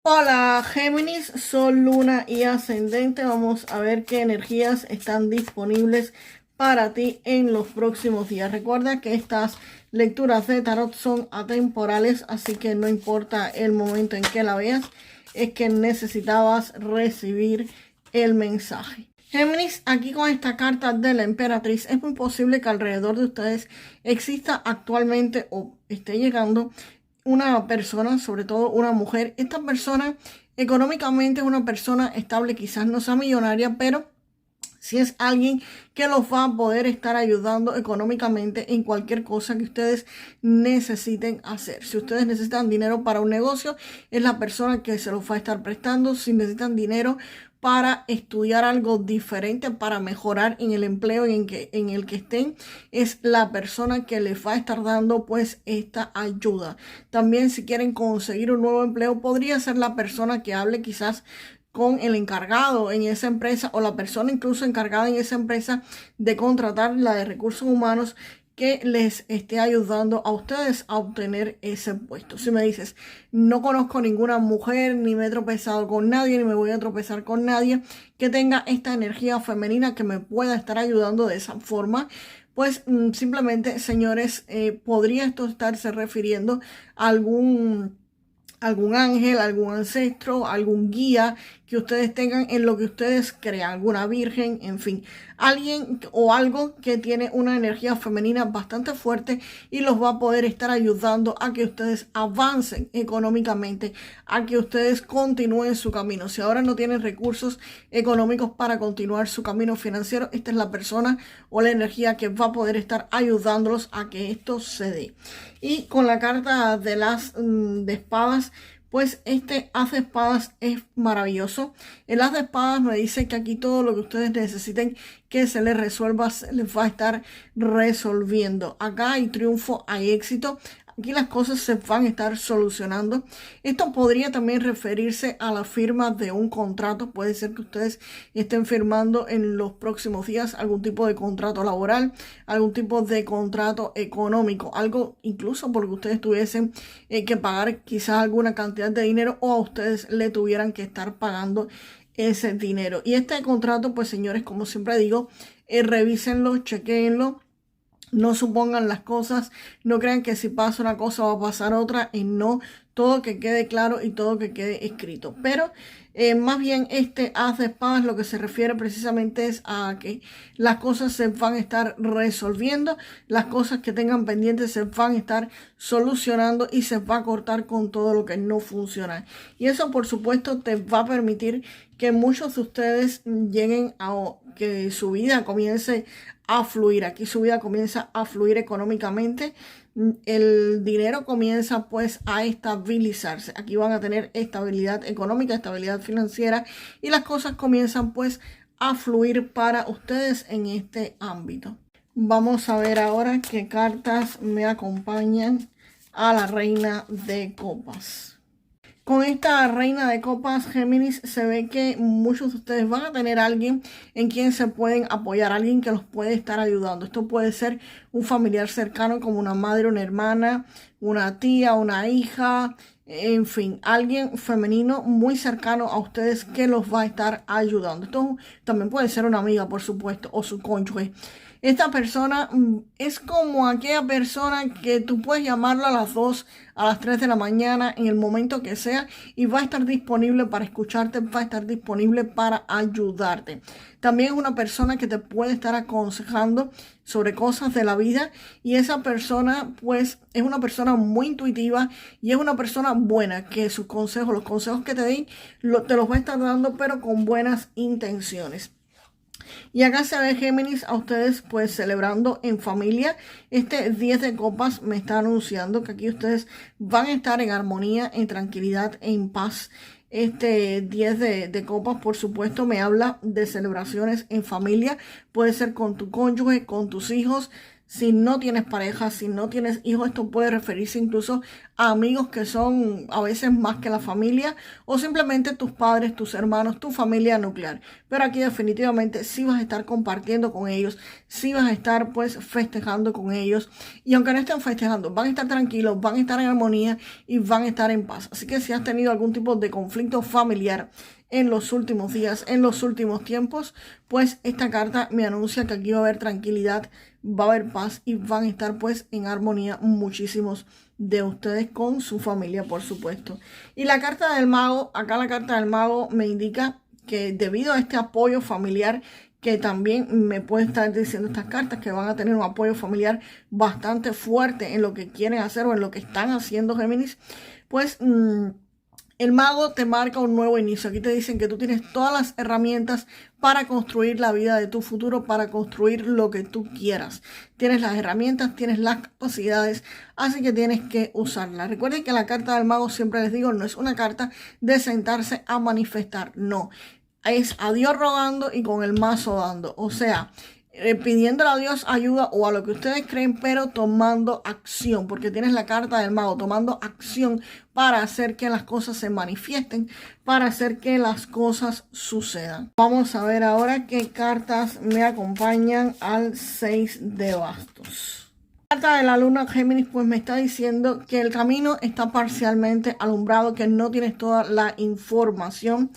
Hola Géminis, Sol, Luna y Ascendente. Vamos a ver qué energías están disponibles para ti en los próximos días. Recuerda que estas lecturas de tarot son atemporales, así que no importa el momento en que la veas, es que necesitabas recibir el mensaje. Géminis, aquí con esta carta de la emperatriz, es muy posible que alrededor de ustedes exista actualmente o esté llegando una persona, sobre todo una mujer. Esta persona económicamente es una persona estable, quizás no sea millonaria, pero si es alguien que los va a poder estar ayudando económicamente en cualquier cosa que ustedes necesiten hacer. Si ustedes necesitan dinero para un negocio, es la persona que se los va a estar prestando. Si necesitan dinero para estudiar algo diferente, para mejorar en el empleo en el que estén, es la persona que les va a estar dando pues esta ayuda. También si quieren conseguir un nuevo empleo, podría ser la persona que hable quizás con el encargado en esa empresa o la persona incluso encargada en esa empresa de contratar la de recursos humanos que les esté ayudando a ustedes a obtener ese puesto. Si me dices, no conozco ninguna mujer, ni me he tropezado con nadie, ni me voy a tropezar con nadie que tenga esta energía femenina que me pueda estar ayudando de esa forma, pues simplemente, señores, podría esto estarse refiriendo a algún ángel, algún ancestro, algún guía que ustedes tengan en lo que ustedes crean, alguna virgen, en fin, alguien o algo que tiene una energía femenina bastante fuerte y los va a poder estar ayudando a que ustedes avancen económicamente, a que ustedes continúen su camino. Si ahora no tienen recursos económicos para continuar su camino financiero, esta es la persona o la energía que va a poder estar ayudándolos a que esto se dé. Y con la carta de las de espadas, pues este as de espadas es maravilloso. El as de espadas me dice que aquí todo lo que ustedes necesiten que se les resuelva, se les va a estar resolviendo. Acá hay triunfo, hay éxito. Aquí las cosas se van a estar solucionando. Esto podría también referirse a la firma de un contrato. Puede ser que ustedes estén firmando en los próximos días algún tipo de contrato laboral, algún tipo de contrato económico, algo incluso porque ustedes tuviesen que pagar quizás alguna cantidad de dinero o a ustedes le tuvieran que estar pagando ese dinero. Y este contrato, pues señores, como siempre digo, revísenlo, chequéenlo. No supongan las cosas, no crean que si pasa una cosa va a pasar otra, y no, todo que quede claro y todo que quede escrito. Pero más bien este as de espadas lo que se refiere precisamente es a que las cosas se van a estar resolviendo, las cosas que tengan pendientes se van a estar solucionando y se va a cortar con todo lo que no funciona. Y eso por supuesto te va a permitir que muchos de ustedes lleguen a que su vida comience a fluir. Aquí su vida comienza a fluir económicamente. El dinero comienza pues a estabilizarse. Aquí van a tener estabilidad económica, estabilidad financiera y las cosas comienzan pues a fluir para ustedes en este ámbito. Vamos a ver ahora qué cartas me acompañan a la reina de copas. Con esta reina de copas Géminis se ve que muchos de ustedes van a tener a alguien en quien se pueden apoyar, alguien que los puede estar ayudando. Esto puede ser un familiar cercano como una madre, una hermana, una tía, una hija, en fin, alguien femenino muy cercano a ustedes que los va a estar ayudando. Esto también puede ser una amiga, por supuesto, o su cónyuge. Esta persona es como aquella persona que tú puedes llamarla a las 2, a las 3 de la mañana, en el momento que sea, y va a estar disponible para escucharte, va a estar disponible para ayudarte. También es una persona que te puede estar aconsejando sobre cosas de la vida, y esa persona pues es una persona muy intuitiva y es una persona buena, que sus consejos, los consejos que te den, te los va a estar dando pero con buenas intenciones. Y acá se ve Géminis a ustedes pues celebrando en familia. Este 10 de copas me está anunciando que aquí ustedes van a estar en armonía, en tranquilidad, en paz. Este 10 de copas, por supuesto, me habla de celebraciones en familia. Puede ser con tu cónyuge, con tus hijos. si no tienes pareja, si no tienes hijos, esto puede referirse incluso a amigos que son a veces más que la familia o simplemente tus padres, tus hermanos, tu familia nuclear. Pero aquí definitivamente sí vas a estar compartiendo con ellos, sí vas a estar pues festejando con ellos y aunque no estén festejando, van a estar tranquilos, van a estar en armonía y van a estar en paz. Así que si has tenido algún tipo de conflicto familiar en los últimos días, en los últimos tiempos, pues esta carta me anuncia que aquí va a haber tranquilidad, va a haber paz y van a estar pues en armonía muchísimos de ustedes con su familia, por supuesto. Y la carta del mago, acá la carta del mago me indica que debido a este apoyo familiar, que también me puede estar diciendo estas cartas que van a tener un apoyo familiar bastante fuerte en lo que quieren hacer o en lo que están haciendo, Géminis, pues el mago te marca un nuevo inicio. Aquí te dicen que tú tienes todas las herramientas para construir la vida de tu futuro, para construir lo que tú quieras. Tienes las herramientas, tienes las capacidades, así que tienes que usarlas. Recuerden que la carta del mago, siempre les digo, no es una carta de sentarse a manifestar, no. Es a Dios rogando y con el mazo dando. O sea, pidiéndole a Dios ayuda o a lo que ustedes creen, pero tomando acción, porque tienes la carta del mago, tomando acción para hacer que las cosas se manifiesten, para hacer que las cosas sucedan. Vamos a ver ahora qué cartas me acompañan al 6 de bastos. La carta de la luna, Géminis, pues me está diciendo que el camino está parcialmente alumbrado, que no tienes toda la información.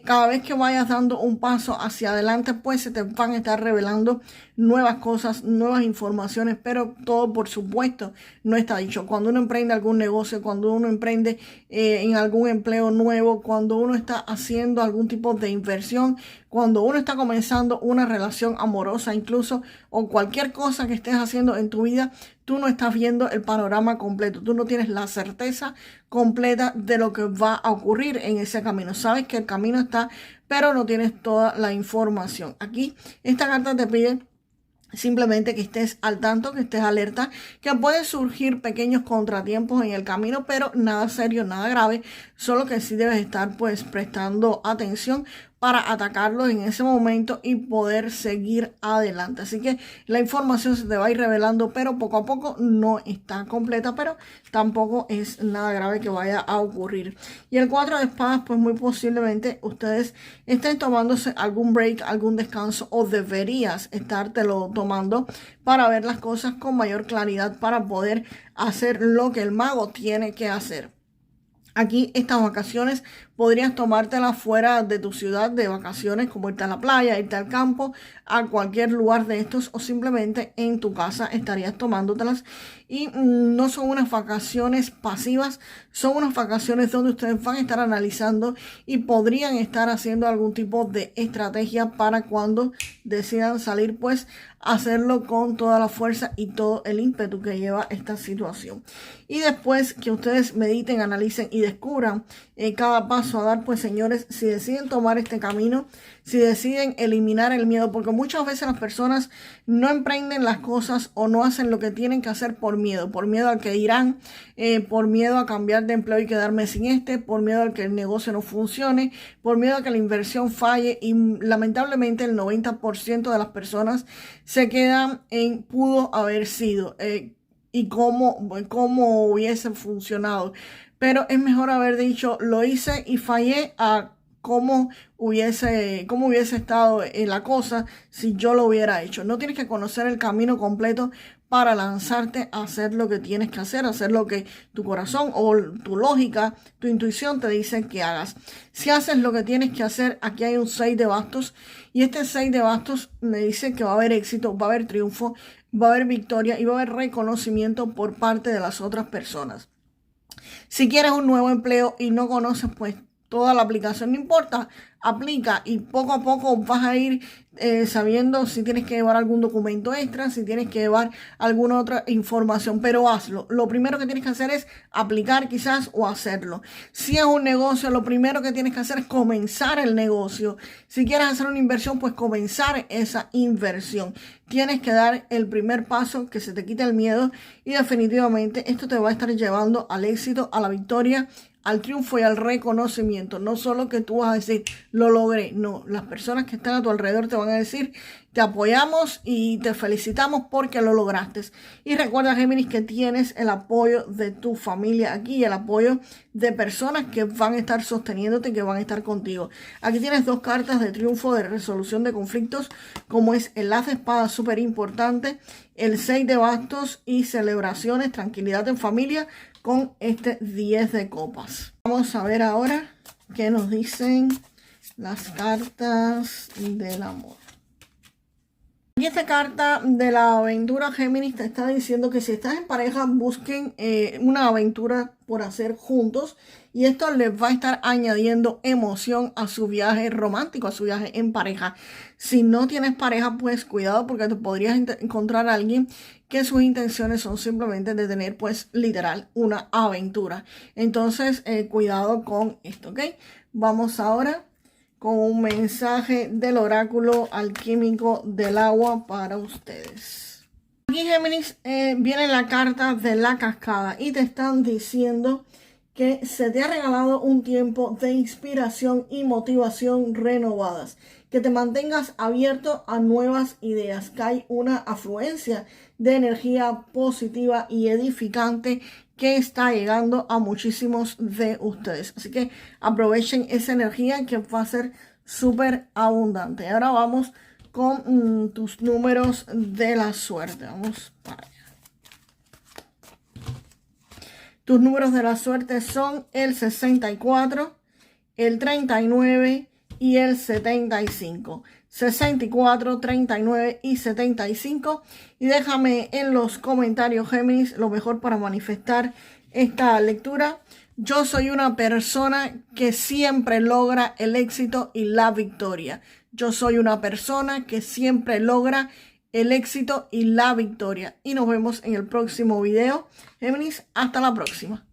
Cada vez que vayas dando un paso hacia adelante, pues se te van a estar revelando nuevas cosas, nuevas informaciones, pero todo, por supuesto, no está dicho. Cuando uno emprende algún negocio, cuando uno emprende en algún empleo nuevo, cuando uno está haciendo algún tipo de inversión, cuando uno está comenzando una relación amorosa incluso, o cualquier cosa que estés haciendo en tu vida, tú no estás viendo el panorama completo, tú no tienes la certeza completa de lo que va a ocurrir en ese camino. Sabes que el camino está, pero no tienes toda la información. Aquí esta carta te pide simplemente que estés al tanto, que estés alerta, que pueden surgir pequeños contratiempos en el camino, pero nada serio, nada grave, solo que sí debes estar pues prestando atención para atacarlos en ese momento y poder seguir adelante. Así que la información se te va a ir revelando, pero poco a poco no está completa, pero tampoco es nada grave que vaya a ocurrir. Y el 4 de espadas, pues muy posiblemente ustedes estén tomándose algún break, algún descanso, o deberías estártelo tomando para ver las cosas con mayor claridad, para poder hacer lo que el mago tiene que hacer. Aquí estas vacaciones podrías tomártelas fuera de tu ciudad de vacaciones, como irte a la playa, irte al campo, a cualquier lugar de estos, o simplemente en tu casa estarías tomándotelas. Y no son unas vacaciones pasivas, son unas vacaciones donde ustedes van a estar analizando y podrían estar haciendo algún tipo de estrategia para cuando decidan salir, pues hacerlo con toda la fuerza y todo el ímpetu que lleva esta situación. Y después que ustedes mediten, analicen y descubran cada paso a dar, pues señores, si deciden tomar este camino, si deciden eliminar el miedo, porque muchas veces las personas no emprenden las cosas o no hacen lo que tienen que hacer por miedo al que dirán, por miedo a cambiar de empleo y quedarme sin por miedo a que el negocio no funcione, por miedo a que la inversión falle, y lamentablemente el 90% de las personas se quedan en pudo haber sido y cómo hubiese funcionado. Pero es mejor haber dicho lo hice y fallé a cómo hubiese estado la cosa si yo lo hubiera hecho. No tienes que conocer el camino completo para lanzarte a hacer lo que tienes que hacer lo que tu corazón o tu lógica, tu intuición te dice que hagas. Si haces lo que tienes que hacer, aquí hay un 6 de bastos y este 6 de bastos me dice que va a haber éxito, va a haber triunfo, va a haber victoria y va a haber reconocimiento por parte de las otras personas. Si quieres un nuevo empleo y no conoces pues toda la aplicación, no importa, aplica y poco a poco vas a ir sabiendo si tienes que llevar algún documento extra, si tienes que llevar alguna otra información, pero hazlo. Lo primero que tienes que hacer es aplicar quizás o hacerlo. Si es un negocio, lo primero que tienes que hacer es comenzar el negocio. Si quieres hacer una inversión, pues comenzar esa inversión. Tienes que dar el primer paso, que se te quite el miedo, y definitivamente esto te va a estar llevando al éxito, a la victoria, al triunfo y al reconocimiento. No solo que tú vas a decir, lo logré. No, las personas que están a tu alrededor te van a decir, te apoyamos y te felicitamos porque lo lograste. Y recuerda, Géminis, que tienes el apoyo de tu familia aquí y el apoyo de personas que van a estar sosteniéndote y que van a estar contigo. Aquí tienes dos cartas de triunfo, de resolución de conflictos, como es el as de espadas, súper importante, el 6 de bastos y celebraciones, tranquilidad en familia con este 10 de copas. Vamos a ver ahora qué nos dicen las cartas del amor. Y esta carta de la aventura, Géminis, te está diciendo que si estás en pareja, busquen una aventura por hacer juntos. Y esto les va a estar añadiendo emoción a su viaje romántico, a su viaje en pareja. Si no tienes pareja, pues cuidado, porque te podrías encontrar a alguien que sus intenciones son simplemente de tener, pues, literal, una aventura. Entonces, cuidado con esto, ¿ok? Vamos ahora con un mensaje del oráculo alquímico del agua para ustedes. Aquí, Géminis, viene la carta de la cascada y te están diciendo que se te ha regalado un tiempo de inspiración y motivación renovadas. Que te mantengas abierto a nuevas ideas, que hay una afluencia de energía positiva y edificante que está llegando a muchísimos de ustedes. Así que aprovechen esa energía que va a ser súper abundante. Ahora vamos con tus números de la suerte. Vamos para allá. Tus números de la suerte son el 64, el 39 y el 75. 64, 39 y 75. Y déjame en los comentarios, Géminis, lo mejor para manifestar esta lectura. Yo soy una persona que siempre logra el éxito y la victoria. Yo soy una persona que siempre logra el éxito y la victoria. Y nos vemos en el próximo video. Géminis, hasta la próxima.